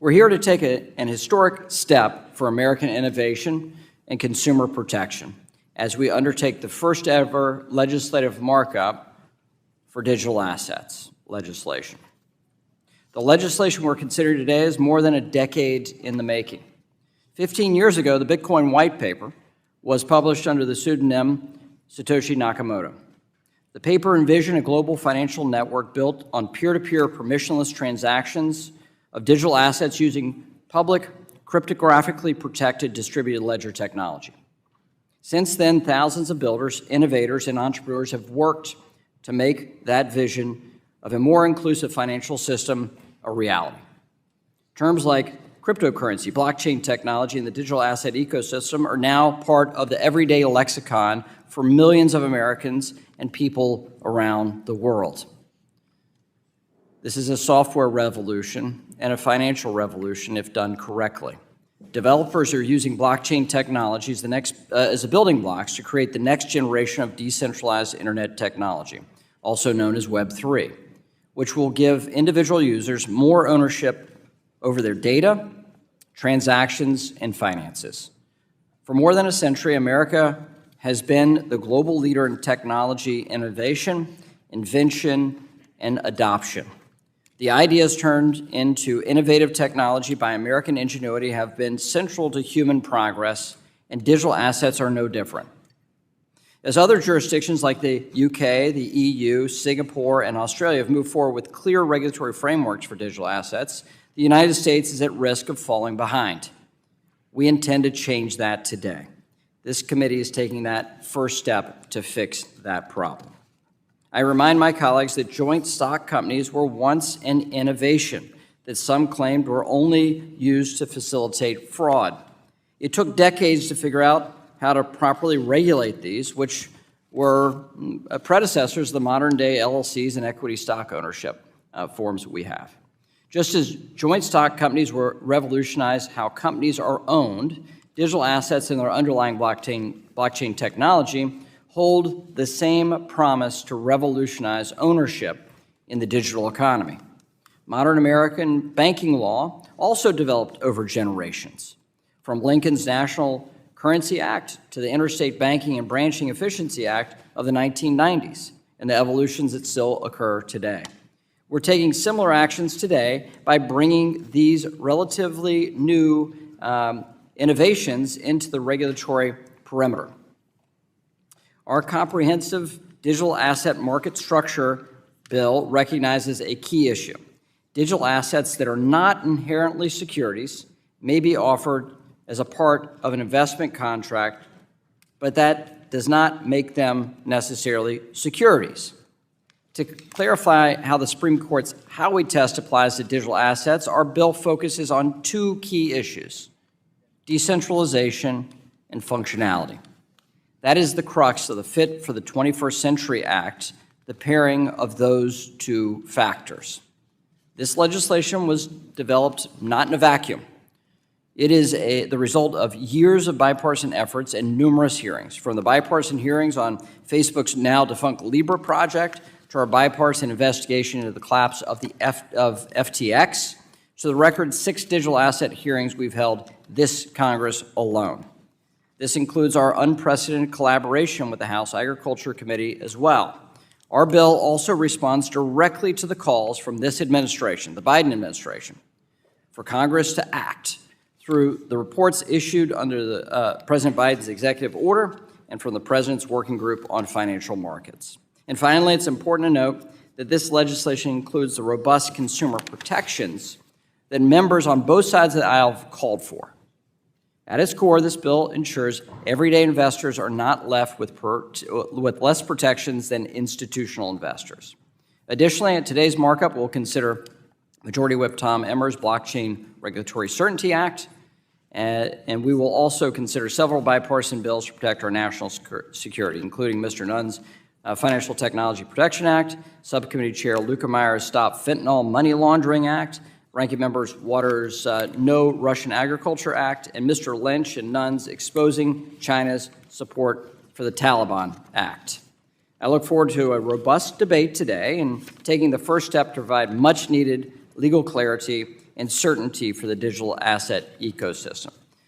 We're here to take an historic step for American innovation and consumer protection as we undertake the first ever legislative markup for digital assets legislation. The legislation we're considering today is more than a decade in the making. 15 years ago, the Bitcoin white paper was published under the pseudonym Satoshi Nakamoto. The paper envisioned a global financial network built on peer-to-peer permissionless transactions of digital assets using public, cryptographically protected distributed ledger technology. Since then, thousands of builders, innovators, and entrepreneurs have worked to make that vision of a more inclusive financial system a reality. Terms like cryptocurrency, blockchain technology, and the digital asset ecosystem are now part of the everyday lexicon for millions of Americans and people around the world. This is a software revolution and a financial revolution if done correctly. Developers are using blockchain technologies as building blocks to create the next generation of decentralized internet technology, also known as Web3, which will give individual users more ownership over their data, transactions, and finances. For more than a century, America has been the global leader in technology innovation, invention, and adoption. The ideas turned into innovative technology by American ingenuity have been central to human progress, and digital assets are no different. As other jurisdictions like the UK, the EU, Singapore, and Australia have moved forward with clear regulatory frameworks for digital assets, the United States is at risk of falling behind. We intend to change that today. This committee is taking that first step to fix that problem. I remind my colleagues that joint stock companies were once an innovation that some claimed were only used to facilitate fraud. It took decades to figure out how to properly regulate these, which were predecessors of the modern-day LLCs and equity stock ownership forms that we have. Just as joint stock companies were revolutionized how companies are owned, digital assets and their underlying blockchain technology hold the same promise to revolutionize ownership in the digital economy. Modern American banking law also developed over generations, from Lincoln's National Currency Act to the Interstate Banking and Branching Efficiency Act of the 1990s, and the evolutions that still occur today. We're taking similar actions today by bringing these relatively new innovations into the regulatory perimeter. Our comprehensive digital asset market structure bill recognizes a key issue. Digital assets that are not inherently securities may be offered as a part of an investment contract, but that does not make them necessarily securities. To clarify how the Supreme Court's Howey test applies to digital assets, our bill focuses on two key issues: decentralization and functionality. That is the crux of the Fit for the 21st Century Act, the pairing of those two factors. This legislation was developed not in a vacuum. It is the result of years of bipartisan efforts and numerous hearings, from the bipartisan hearings on Facebook's now defunct Libra project to our bipartisan investigation into the collapse of FTX, to the record 6 digital asset hearings we've held this Congress alone. This includes our unprecedented collaboration with the House Agriculture Committee as well. Our bill also responds directly to the calls from this administration, the Biden administration, for Congress to act through the reports issued under President Biden's executive order and from the President's Working Group on Financial Markets. And finally, it's important to note that this legislation includes the robust consumer protections that members on both sides of the aisle have called for. At its core, this bill ensures everyday investors are not left with less protections than institutional investors. Additionally, at today's markup, we'll consider Majority Whip Tom Emmer's Blockchain Regulatory Certainty Act, and we will also consider several bipartisan bills to protect our national security, including Mr. Nunn's Financial Technology Protection Act, Subcommittee Chair Luetkemeier's Stop Fentanyl Money Laundering Act, Ranking Member Waters' No Russian Agriculture Act, and Mr. Lynch and Nunn's Exposing China's Support for the Taliban Act. I look forward to a robust debate today and taking the first step to provide much-needed legal clarity and certainty for the digital asset ecosystem.